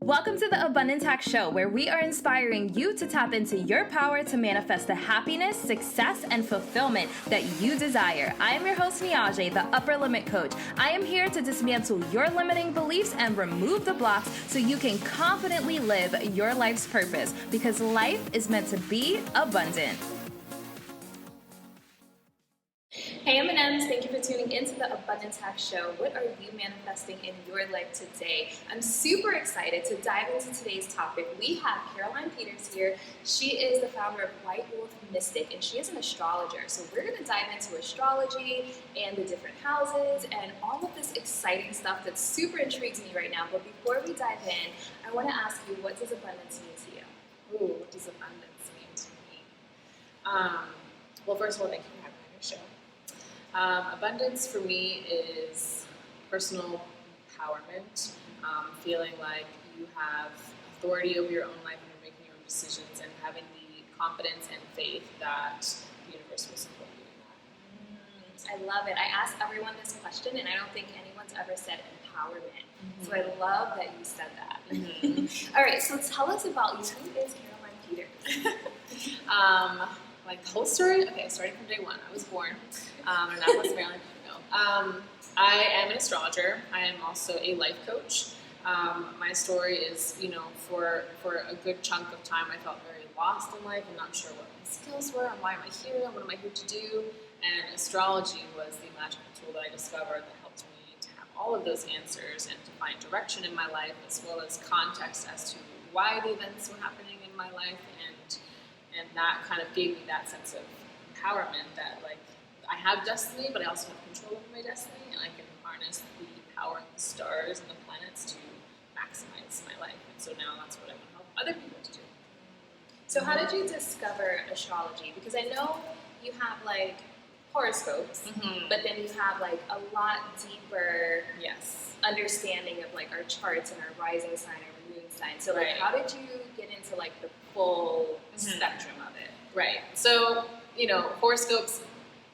Welcome to the Abundance Hack Show, where we are inspiring you to tap into your power to manifest the happiness, success, and fulfillment that you desire. I am your host, Niajae, the Upper Limit Coach. I am here to dismantle your limiting beliefs and remove the blocks so you can confidently live your life's purpose, because life is meant to be abundant. Hey M&Ms, thank you for tuning into the Abundance Hack Show. What are you manifesting in your life today? I'm super excited to dive into today's topic. We have Caroline Peters here. She is the founder of White Wolf Mystic, and she is an astrologer. So we're going to dive into astrology and the different houses and all of this exciting stuff that super intrigues me right now. But before we dive in, I want to ask you, what does abundance mean to you? Ooh, what does abundance mean to me? Well, first of all, thank you for having me on your show. Abundance for me is personal empowerment, feeling like you have authority over your own life and you're making your own decisions, and having the confidence and faith that the universe will support you in that. I love it. I ask everyone this question, and I don't think anyone's ever said empowerment. So I love that you said that. All right, so tell us about you. Who is Caroline Peters? Like the whole story? Okay, starting from day one. I was born in Annapolis, Maryland. I am an astrologer. I am also a life coach. My story is, for a good chunk of time, I felt very lost in life and not sure what my skills were and why am I here and what am I here to do. And astrology was the magical tool that I discovered that helped me to have all of those answers and to find direction in my life, as well as context as to why the events were happening in my life. And that kind of gave me that sense of empowerment that, like, I have destiny, but I also have control over my destiny, and I can harness the power of the stars and the planets to maximize my life. And so now that's what I want to help other people to do. So how did you discover astrology? Because I know you have, like, horoscopes, but then you have, like, a lot deeper understanding of, like, our charts and our rising sign, our moon sign. So, like, how did you get into, like, the full spectrum of it? Right. So, horoscopes,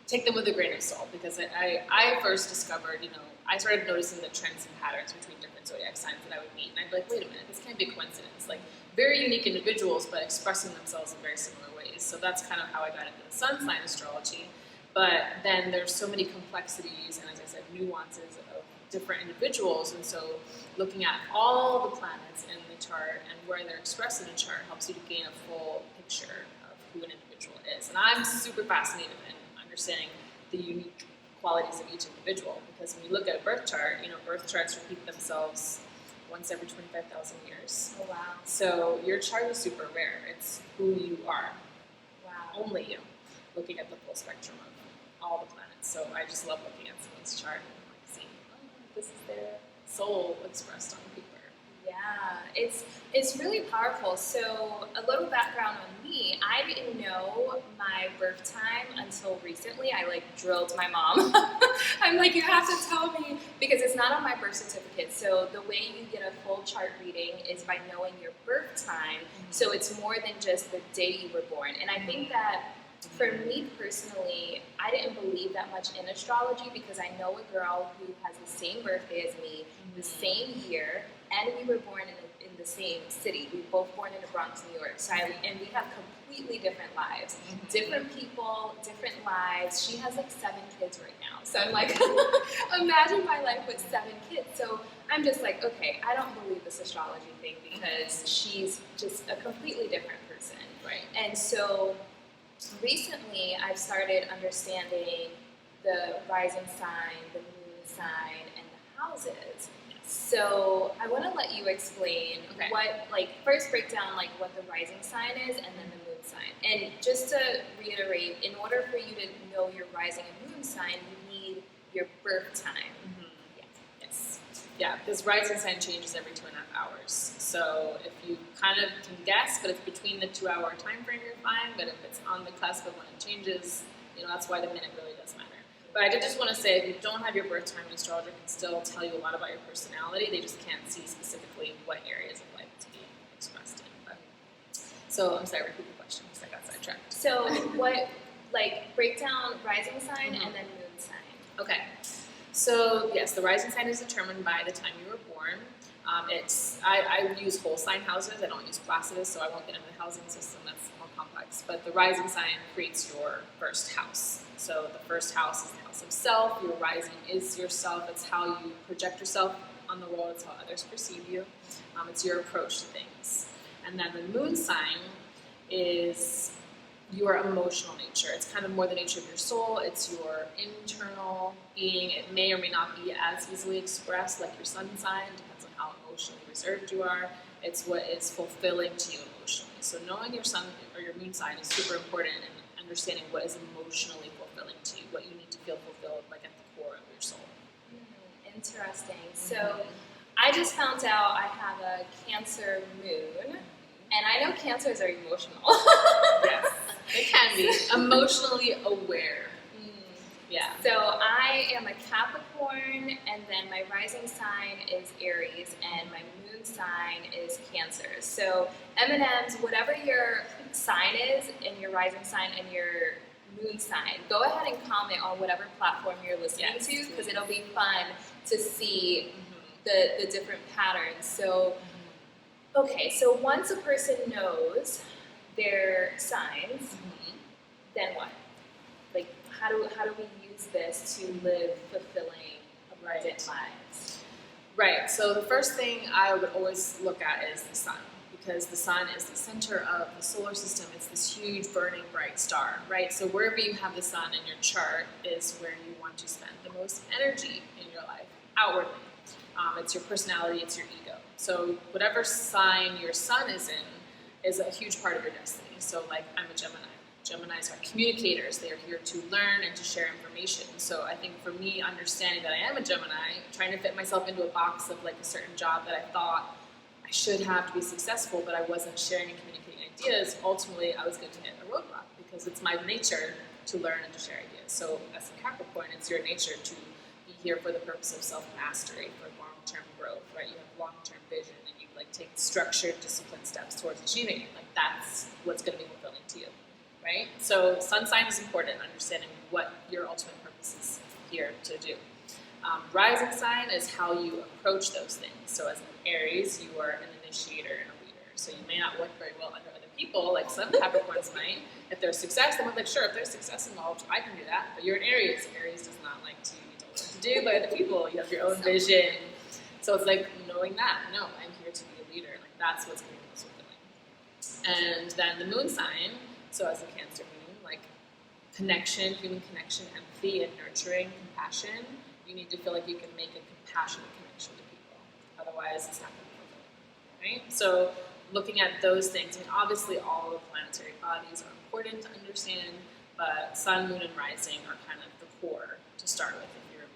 take them with a grain of salt, because I first discovered, I started noticing the trends and patterns between different zodiac signs that I would meet. And I'd be like, wait a minute, this can't be a coincidence. Like, very unique individuals, but expressing themselves in very similar ways. So that's kind of how I got into the sun sign astrology. But then there's so many complexities and, as I said, nuances of different individuals. And so looking at all the planets in the chart and where they're expressed in the chart helps you to gain a full picture of who an individual is. And I'm super fascinated in understanding the unique qualities of each individual, because when you look at a birth chart, birth charts repeat themselves once every 25,000 years. Oh, wow. So your chart is super rare. It's who you are. Wow. Only you. Looking at the full spectrum of all the planets. So I just love looking at someone's chart and seeing, this is their soul expressed on paper. Yeah, it's really powerful. So a little background on me, I didn't know my birth time until recently. I, like, drilled my mom. I'm like, you have to tell me, because it's not on my birth certificate. So the way you get a full chart reading is by knowing your birth time. So it's more than just the day you were born. And I think that for me personally, I didn't believe that much in astrology, because I know a girl who has the same birthday as me, the same year, and we were born in the same city. We were both born in the Bronx, New York. So and we have completely different lives. Different people, different lives. She has, like, 7 kids right now. So I'm like, imagine my life with 7 kids. So I'm just like, okay, I don't believe this astrology thing, because she's just a completely different person. Right. And so recently, I've started understanding the rising sign, the moon sign, and the houses. So I want to let you explain what, like, first break down, like, what the rising sign is, and then the moon sign. And just to reiterate, in order for you to know your rising and moon sign, you need your birth time. Yeah, because rising sign changes every 2.5 hours. So if you kind of can guess, but it's between the 2-hour time frame, you're fine. But if it's on the cusp of when it changes, that's why the minute really does matter. But I did just want to say, if you don't have your birth time, an astrologer can still tell you a lot about your personality. They just can't see specifically what areas of life it's being expressed in. So I'm sorry, repeat the question because I got sidetracked. So what, like, break down rising sign and then moon sign. Okay. So yes, the rising sign is determined by the time you were born. I use whole sign houses. I don't use Placidus, so I won't get into the housing system. That's more complex. But the rising sign creates your first house. So the first house is the house of self. Your rising is yourself. It's how you project yourself on the world. It's how others perceive you. It's your approach to things. And then the moon sign is your emotional nature. It's kind of more the nature of your soul. It's your internal being. It may or may not be as easily expressed like your sun sign. Depends on how emotionally reserved you are. It's what is fulfilling to you emotionally. So knowing your sun or your moon sign is super important in understanding what is emotionally fulfilling to you, what you need to feel fulfilled like at the core of your soul. Interesting. So I just found out I have a Cancer moon, and I know Cancers are emotional. Yes, they can be emotionally aware. Yeah. So I am a Capricorn, and then my rising sign is Aries, and my moon sign is Cancer. So M&Ms, whatever your sign is, and your rising sign and your moon sign, go ahead and comment on whatever platform you're listening to, because it'll be fun to see the different patterns. So, okay, so once a person knows their signs, then what? Like, how do we use this to live fulfilling, abundant lives? Right. So the first thing I would always look at is the sun, because the sun is the center of the solar system. It's this huge, burning, bright star, right? So wherever you have the sun in your chart is where you want to spend the most energy in your life, outwardly. It's your personality, it's your ego. So whatever sign your sun is in is a huge part of your destiny. So like, I'm a Gemini. Geminis are communicators. They are here to learn and to share information. So I think for me, understanding that I am a Gemini, trying to fit myself into a box of like a certain job that I thought I should have to be successful, but I wasn't sharing and communicating ideas, ultimately I was going to hit a roadblock, because it's my nature to learn and to share ideas. So as a Capricorn, it's your nature to be here for the purpose of self-mastery, for long-term growth, right? You have long-term vision, and you like take structured, disciplined steps towards achieving it. Like, that's what's going to be fulfilling to you, right? So sun sign is important, understanding what your ultimate purpose is here to do. Rising sign is how you approach those things. So as an Aries, you are an initiator and a leader. So you may not work very well under other people, like some Capricorns might. If there's success, then we're like, sure, if there's success involved, I can do that. But you're an Aries. Aries does not like to be told what to do by other people. You have your own vision. So it's like knowing that, no, I'm here to be a leader. Like, that's what's going to be most fulfilling. And then the moon sign, so as a Cancer moon, like connection, human connection, empathy, and nurturing, compassion. You need to feel like you can make a compassionate connection to people. Otherwise, it's not going to be fulfilling, right? So looking at those things, I mean, obviously all the planetary bodies are important to understand, but sun, moon, and rising are kind of the core to start with if you're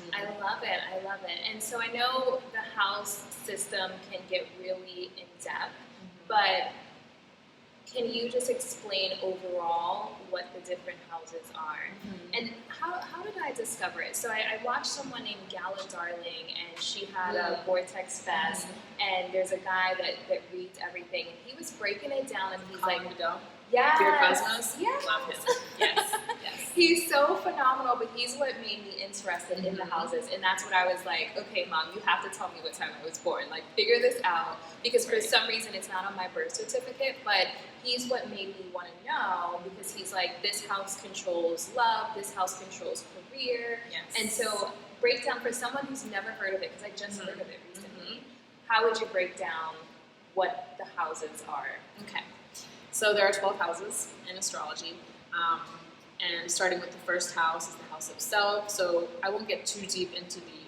a beginner. I love it. I love it. And so I know the house system can get really in-depth, but can you just explain overall what the different houses are? And how did I discover it? So I watched someone named Gala Darling, and she had a Vortex Fest, and there's a guy that reads everything, and he was breaking it down, and he's like, yes, Dear Cosmos, yes. love him. Yes, yes. He's so phenomenal, but he's what made me interested in the houses, and that's what I was like, okay, Mom, you have to tell me what time I was born. Like, figure this out, because for some reason it's not on my birth certificate, but he's what made me want to know, because he's like, this house controls love, this house controls career, and so break down for someone who's never heard of it, because I just heard of it recently, how would you break down what the houses are? Okay. So there are 12 houses in astrology, and starting with the first house is the house of self. So I won't get too deep into the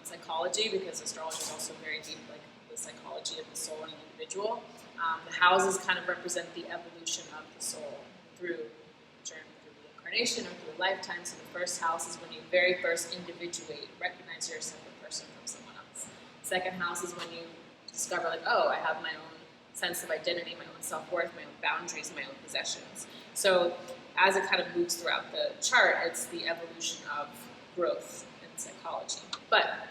psychology, because astrology is also very deep, like the psychology of the soul and the individual. The houses kind of represent the evolution of the soul through the journey, through the incarnation, or through a lifetime. So the first house is when you very first individuate, recognize you're a separate person from someone else. Second house is when you discover, like, oh, I have my own sense of identity, my own self-worth, my own boundaries, my own possessions. So as it kind of moves throughout the chart, it's the evolution of growth in psychology. But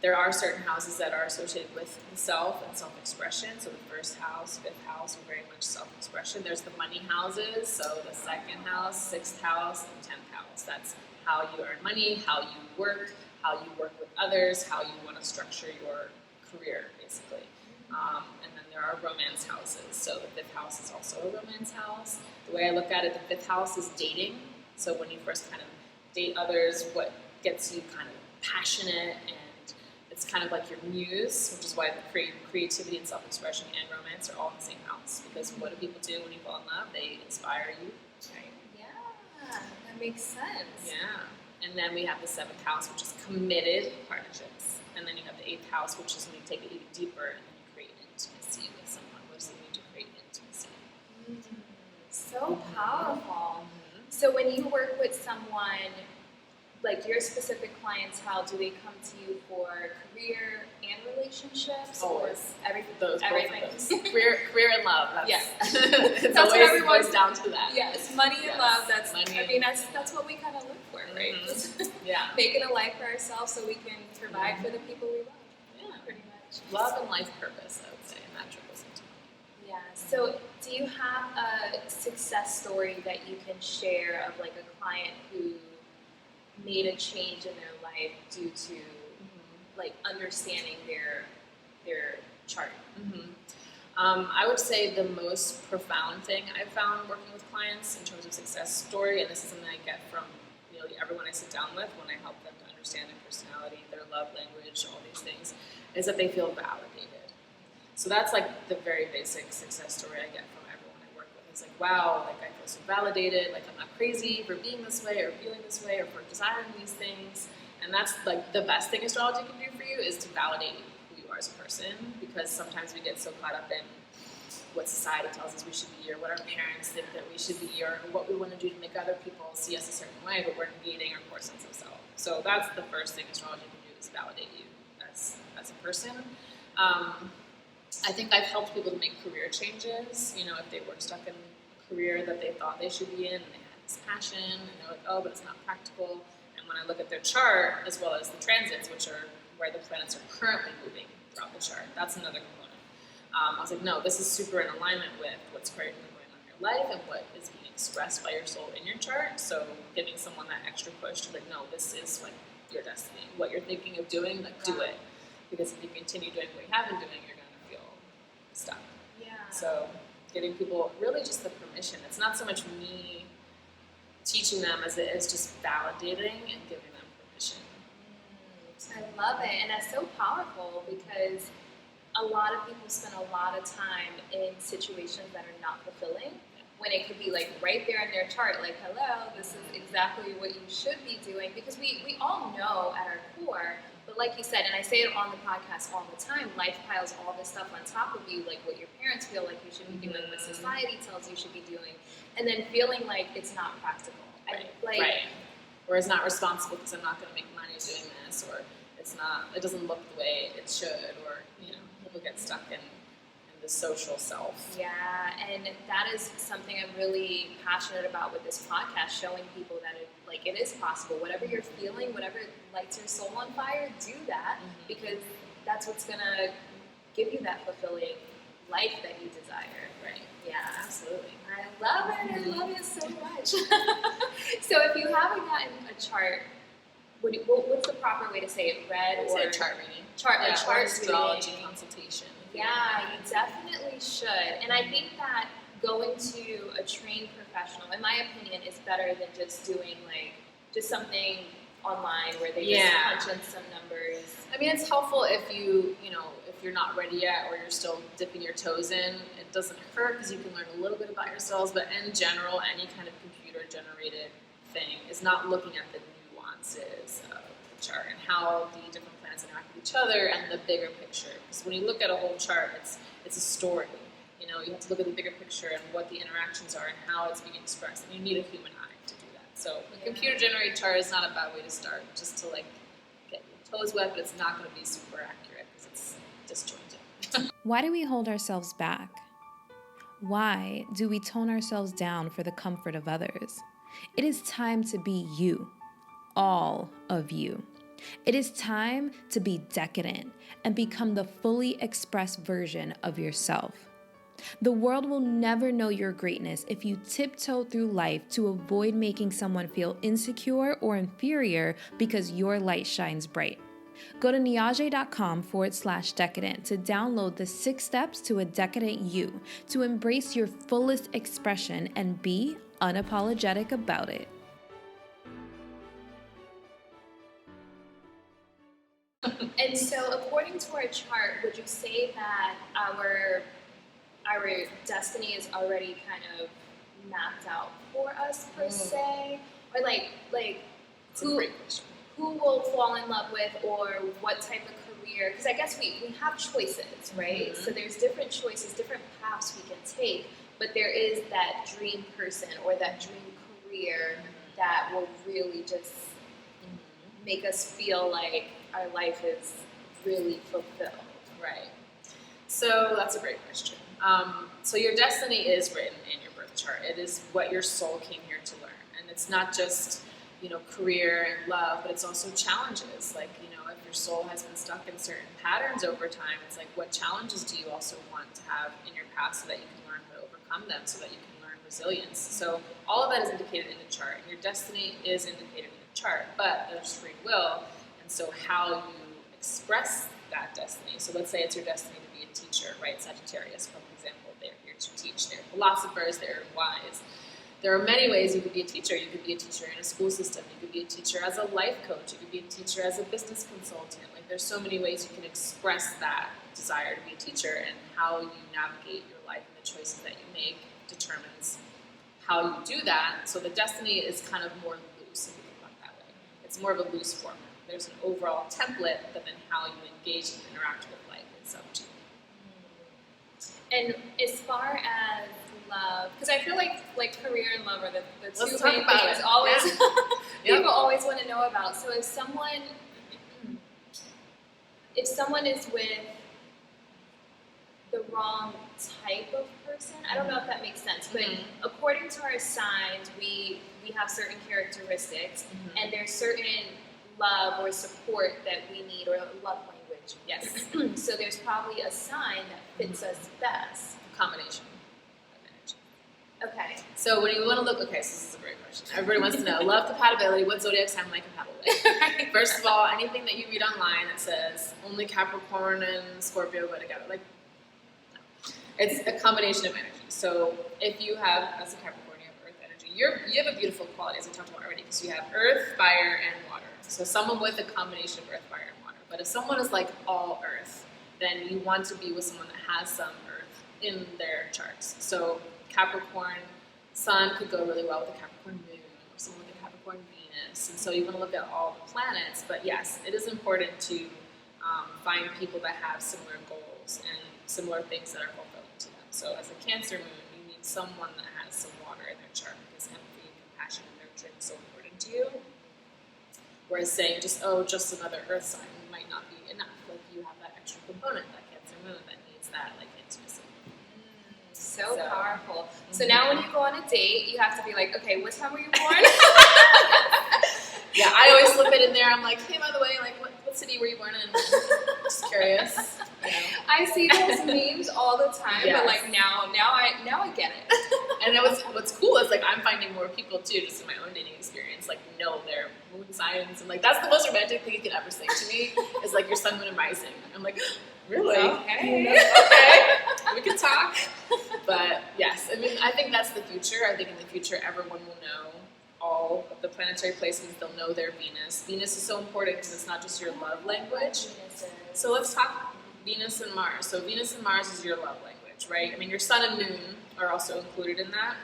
there are certain houses that are associated with the self and self-expression. So the first house, fifth house are very much self-expression. There's the money houses, so the second house, sixth house, and 10th house. That's how you earn money, how you work, how you work with others, how you want to structure your career, basically. And then there are romance houses. So the fifth house is also a romance house. The way I look at it, the fifth house is dating. So when you first kind of date others, what gets you kind of passionate, and it's kind of like your muse, which is why the creativity and self-expression and romance are all in the same house. Because what do people do when you fall in love? They inspire you, right? Yeah, that makes sense. Yeah. And then we have the seventh house, which is committed partnerships. And then you have the eighth house, which is when you take it even deeper and then you create intimacy with someone. What does it mean to create intimacy? So powerful. So when you work with someone, like your specific clientele, do they come to you for career and relationships? Always. Or everything? Both everything. of those. Career and love. Yes. It's That's what always everyone goes down to that. Yes, money and love. That's money that's what we kind of look for, right? Yeah. Making a life for ourselves so we can provide for the people we love. Yeah. Pretty much. Love and life purpose, I would say, and that trickles into it. Yeah. So, do you have a success story that you can share of like a client who made a change in their life due to like understanding their chart? I would say the most profound thing I've found working with clients in terms of success story, and this is something I get from nearly everyone I sit down with when I help them to understand their personality, their love language, all these things, is that they feel validated. So that's like the very basic success story I get from everyone I work with. It's like, wow, like I feel so validated, like I'm not crazy for being this way or feeling this way or for desiring these things. And that's like the best thing astrology can do for you, is to validate who you are as a person, because sometimes we get so caught up in what society tells us we should be, or what our parents think that we should be, or what we want to do to make other people see us a certain way, but we're negating our core sense of self. So that's the first thing astrology can do, is validate you as a person. I think I've helped people to make career changes. You know, if they were stuck in a career that they thought they should be in, and they had this passion, and they're like, oh, but it's not practical. And when I look at their chart, as well as the transits, which are where the planets are currently moving throughout the chart, that's another component. I was like, no, this is super in alignment with what's currently going on in your life and what is being expressed by your soul in your chart. So giving someone that extra push to like, no, this is like your destiny. What you're thinking of doing, like do it. Because if you continue doing what you have been doing, you're going to feel stuck. Yeah. So giving people really just the permission. It's not so much me teaching them as it is just validating and giving them permission. I love it. And that's so powerful, because a lot of people spend a lot of time in situations that are not fulfilling, when it could be like right there in their chart, like, hello, this is exactly what you should be doing. Because we all know at our core, but like you said, and I say it on the podcast all the time, life piles all this stuff on top of you, like what your parents feel like you should be doing, what society tells you should be doing, and then feeling like it's not practical. Right. Or it's not responsible because I'm not going to make money doing this, or it doesn't look the way it should, or, you know, people get stuck in the social self. Yeah, and that is something I'm really passionate about with this podcast, showing people that it is possible. Whatever you're feeling, whatever lights your soul on fire, do that, because that's what's going to give you that fulfilling life that you desire. Right. Yeah, Absolutely. I love it. I love it so much. So if you haven't gotten a chart, what's the proper way to say it? Read or a chart reading? A chart astrology reading. Consultation. Yeah, you definitely should. And I think that going to a trained professional, in my opinion, is better than just doing just something online where they just punch in some numbers. I mean, it's helpful if if you're not ready yet, or you're still dipping your toes in. It doesn't hurt, because you can learn a little bit about yourselves. But in general, any kind of computer-generated thing is not looking at the nuances of the chart and how the different planets interact with each other and the bigger picture. Because when you look at a whole chart, it's a story. You know, you have to look at the bigger picture and what the interactions are and how it's being expressed. And you need a human eye to do that. So a computer-generated chart is not a bad way to start, just to get your toes wet, but it's not going to be super accurate because it's disjointed. Why do we hold ourselves back? Why do we tone ourselves down for the comfort of others? It is time to be you, all of you. It is time to be decadent and become the fully expressed version of yourself. The world will never know your greatness if you tiptoe through life to avoid making someone feel insecure or inferior because your light shines bright. Go to niajae.com/decadent to download the 6 steps to a decadent you, to embrace your fullest expression and be unapologetic about it. And so, according to our chart, would you say that our destiny is already kind of mapped out for us per se, or like It's a great question. who we'll fall in love with, or what type of career? Because I guess we have choices, right? Mm-hmm. So there's different choices, different paths we can take, but there is that dream person or that dream career that will really just make us feel like our life is really fulfilled. Right. So that's a great question. So your destiny is written in your birth chart. It is what your soul came here to learn. And it's not just, career and love, but it's also challenges. Like, if your soul has been stuck in certain patterns over time, it's like, what challenges do you also want to have in your past so that you can learn how to overcome them, so that you can learn resilience? So all of that is indicated in the chart. And your destiny is indicated in the chart, but there's free will. And so how you express that destiny. So let's say it's your destiny to be a teacher, right? Sagittarius, for example, they're here to teach. They're philosophers, they're wise. There are many ways you could be a teacher. You could be a teacher in a school system. You could be a teacher as a life coach. You could be a teacher as a business consultant. Like, there's so many ways you can express that desire to be a teacher, and how you navigate your life and the choices that you make determines how you do that. So the destiny is kind of more loose, if you think about it that way. It's more of a loose format. There's an overall template, but then how you engage and interact with life is up to you. And as far as love, because I feel like career and love are the two main things always people always want to know about. So if someone is with the wrong type of person, I don't know if that makes sense, but according to our signs, we have certain characteristics, and there's certain love or support that we need, or love language. Yes. So there's probably a sign that fits us best. Combination of energy. Okay. So when you want to look, so this is a great question. Everybody wants to know, love compatibility, what zodiac sign am I compatible with? First of all, anything that you read online that says only Capricorn and Scorpio go together, no. It's a combination of energy. So if you have, as a Capricorn, you have earth energy, you have a beautiful quality, as we talked about already, because you have earth, fire, and water. So someone with a combination of earth, fire, and water. But if someone is like all earth, then you want to be with someone that has some earth in their charts. So Capricorn Sun could go really well with a Capricorn Moon, or someone with a Capricorn Venus. And so you want to look at all the planets. But yes, it is important to find people that have similar goals and similar things that are fulfilling to them. So as a Cancer Moon, you need someone that has some water in their chart, because empathy, compassion, and nurturing is so important to you. Whereas saying just another earth sign might not be enough. Like, you have that extra component, that Cancer Moon, that needs that intimacy. So powerful. So now when you go on a date, you have to be like, okay, what time were you born? Yeah, I always slip it in there. I'm like, hey, by the way, what city were you born in? Just curious. I see those memes all the time, yes. But now I get it. And what's cool is I'm finding more people too, just in my own dating experience, know their moon signs, and that's the most romantic thing you can ever say to me is your sun, moon, and rising. I'm like, really? Okay. Okay, we can talk. But yes, I think that's the future. I think in the future everyone will know all of the planetary placements. They'll know their Venus. Venus is so important because it's not just your love language. So let's talk Venus and Mars. So Venus and Mars is your love language, right? Your sun and moon are also included in that.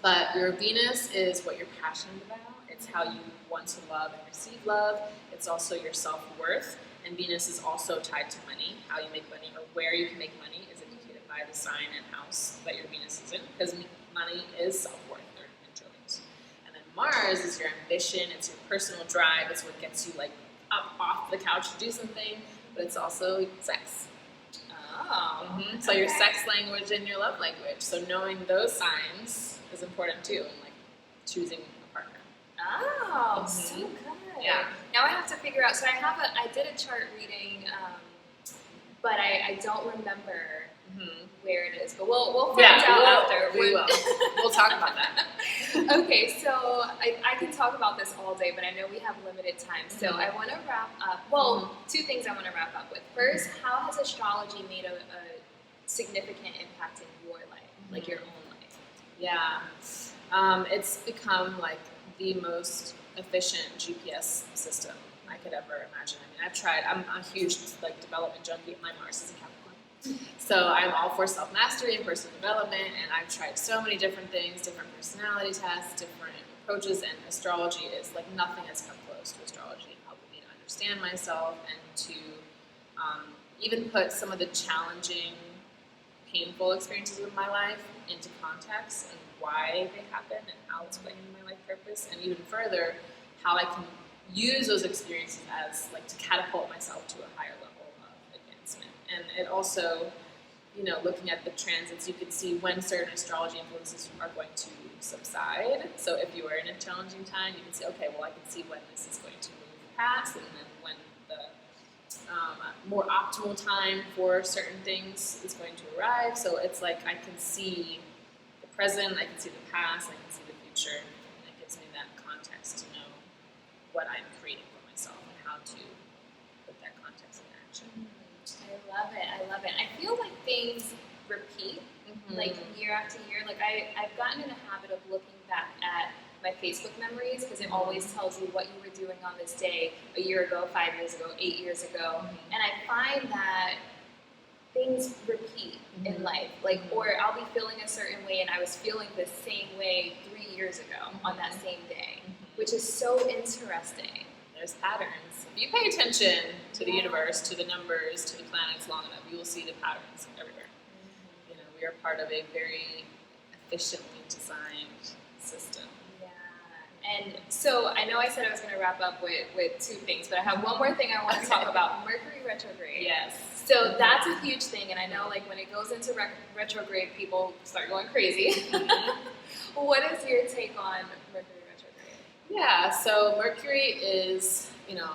But your Venus is what you're passionate about. It's how you want to love and receive love. It's also your self-worth. And Venus is also tied to money. How you make money, or where you can make money, is indicated by the sign and house that your Venus is in. Because money is self-worth. They're interlinked. And then Mars is your ambition. It's your personal drive. It's what gets you up off the couch to do something. But it's also sex. Oh. Mm-hmm. So your sex language and your love language. So knowing those signs is important too, and choosing a partner. Oh, so good. Yeah. Now I have to figure out. So I did a chart reading, but I don't remember where it is, but we'll find out after. We will. We'll talk about that. Okay, so I can talk about this all day, but I know we have limited time, so I want to wrap up. Well, two things I want to wrap up with. First, how has astrology made a significant impact in your life, like your own life? Yeah, it's become like the most efficient GPS system I could ever imagine. I mean, I've tried. I'm a huge like development junkie. My Mars is a Capricorn, so I'm all for self-mastery and personal development. And I've tried so many different things, different personality tests, different approaches, and astrology is like nothing has come close to astrology in helping me to understand myself and to even put some of the challenging, painful experiences of my life into context and why they happen and how it's playing in my life purpose, and even further, how I can use those experiences as like to catapult myself to a higher level of advancement. And it also, you know, looking at the transits, you can see when certain astrology influences are going to subside. So if you are in a challenging time, you can say, okay, well, I can see when this is going to move past, and then when the more optimal time for certain things is going to arrive. So it's like I can see the present, I can see the past, I can see the future, and it gives me that context to know what I'm creating for myself and how to put that context in action. I love it. I love it. I feel like things repeat, like year after year. Like I've gotten in a habit of looking back at my Facebook memories because it always tells you what you were doing on this day a year ago, 5 years ago, 8 years ago. And I find that things repeat in life. Like, or I'll be feeling a certain way and I was feeling the same way 3 years ago on that same day, which is so interesting. There's patterns. If you pay attention to the universe, to the numbers, to the planets long enough, you will see the patterns everywhere. You know, we are part of a very efficiently designed system. And so I know I said I was going to wrap up with two things, but I have one more thing I want to talk about, Mercury retrograde. Yes. So that's a huge thing, and I know like when it goes into retrograde, people start going crazy. What is your take on Mercury retrograde? Yeah, so Mercury is, you know,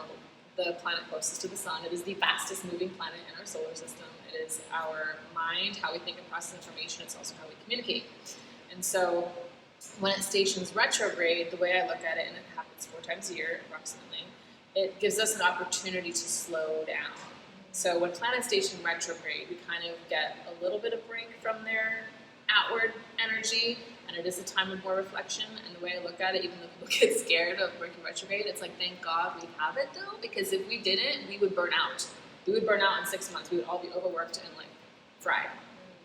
the planet closest to the sun. It is the fastest moving planet in our solar system. It is our mind, how we think and process information. It's also how we communicate. And so when it stations retrograde, the way I look at it, and it happens 4 times a year approximately, it gives us an opportunity to slow down. So when planets station retrograde, we kind of get a little bit of break from their outward energy, and it is a time of more reflection. And the way I look at it, even though people get scared of Mercury retrograde, it's like, thank God we have it though, because if we didn't, we would burn out. We would burn out in 6 months. We would all be overworked and like fried.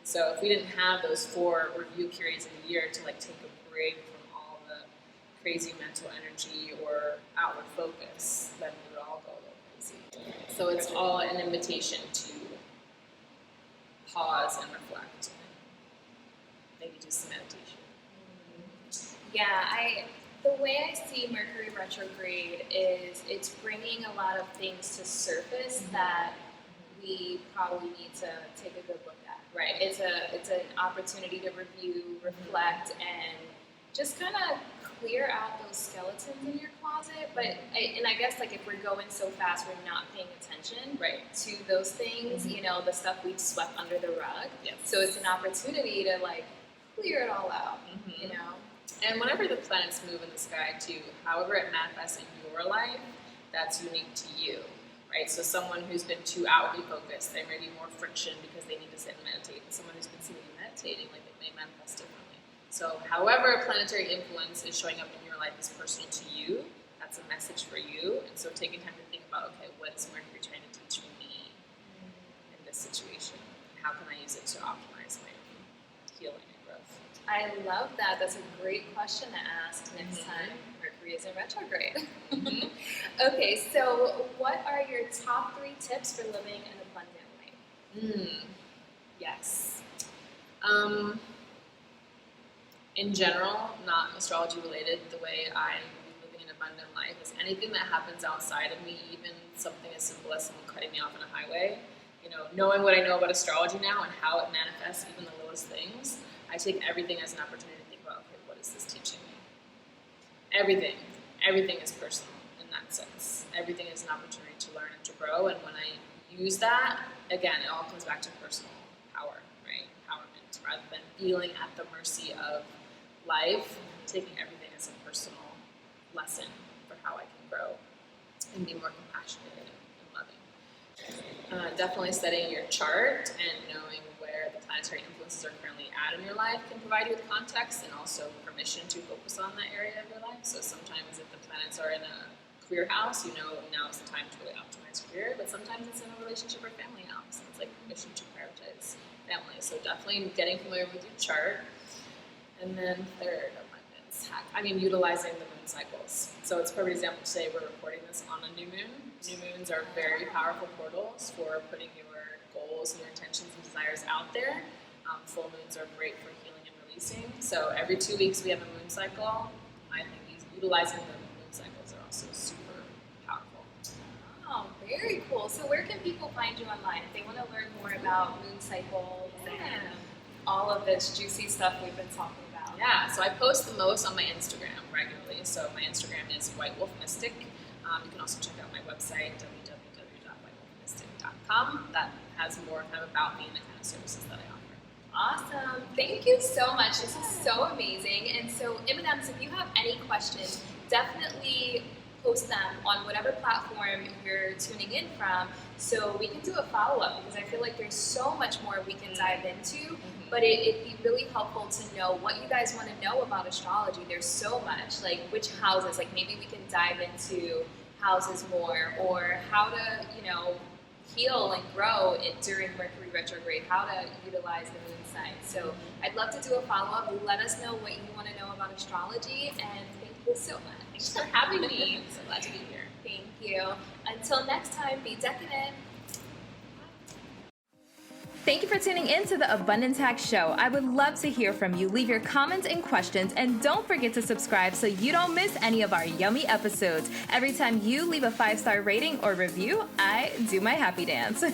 So if we didn't have those 4 review periods in the year to like take a break from all the crazy mental energy or outward focus, then we would all go a little crazy. So it's all an invitation to pause and reflect and maybe do some meditation. Yeah, the way I see Mercury retrograde is it's bringing a lot of things to surface that we probably need to take a good look at. Right? It's an opportunity to review, reflect, and just kind of clear out those skeletons in your closet. But I guess like if we're going so fast, we're not paying attention to those things. You know, the stuff we swept under the rug. Yes. So it's an opportunity to like clear it all out. You know. And whenever the planets move in the sky too, however it manifests in your life, that's unique to you, right? So someone who's been too outwardly focused, there may be more friction because they need to sit and meditate. And someone who's been sitting and meditating, like it may manifest differently. So however a planetary influence is showing up in your life is personal to you, that's a message for you. And so taking time to think about, okay, what is Mercury trying to teach me in this situation? How can I use it to optimize my own healing and growth? I love that. That's a great question to ask next time Mercury is in retrograde. Okay, so what are your top 3 tips for living an abundant life? Yes. In general, not astrology related, the way I'm living an abundant life is anything that happens outside of me, even something as simple as someone cutting me off on a highway. You know, knowing what I know about astrology now and how it manifests even the lowest things, I take everything as an opportunity to think about, okay, what is this teaching me? Everything is personal in that sense. Everything is an opportunity to learn and to grow, and when I use that, again, it all comes back to personal power, rather than feeling at the mercy of life, taking everything as a personal lesson for how I can grow and be more compassionate and loving. Definitely studying your chart and knowing where the planetary influences are currently at in your life can provide you with context and also permission to focus on that area of your life. So sometimes if the planets are in a career house, you know now is the time to really optimize career, but sometimes it's in a relationship or family house. It's like permission to prioritize family. So definitely getting familiar with your chart. And then third, abundance hack. Utilizing the moon cycles. So it's a perfect example today. We're recording this on a new moon. New moons are very powerful portals for putting your goals and your intentions and desires out there. Full moons are great for healing and releasing. So every 2 weeks we have a moon cycle. I think utilizing the moon cycles are also super powerful. Oh, very cool. So where can people find you online if they want to learn more about moon cycles and all of this juicy stuff we've been talking about? Yeah, so I post the most on my Instagram regularly. So my Instagram is White Wolf Mystic. You can also check out my website, www.whitewolfmystic.com. That has more kind of about me and the kind of services that I offer. Awesome. Thank you so much. This is so amazing. And so, M&Ms, if you have any questions, definitely post them on whatever platform you're tuning in from so we can do a follow-up, because I feel like there's so much more we can dive into, but it'd be really helpful to know what you guys want to know about astrology. There's so much, like which houses, like maybe we can dive into houses more, or how to, heal and grow it during Mercury retrograde, how to utilize the moon sign. So I'd love to do a follow-up. Let us know what you want to know about astrology, and thank you so much. Thanks for having me. I'm so glad to be here. Thank you. Until next time, be decadent. Thank you for tuning in to the Abundance Hack Show. I would love to hear from you. Leave your comments and questions, and don't forget to subscribe so you don't miss any of our yummy episodes. Every time you leave a 5-star rating or review, I do my happy dance.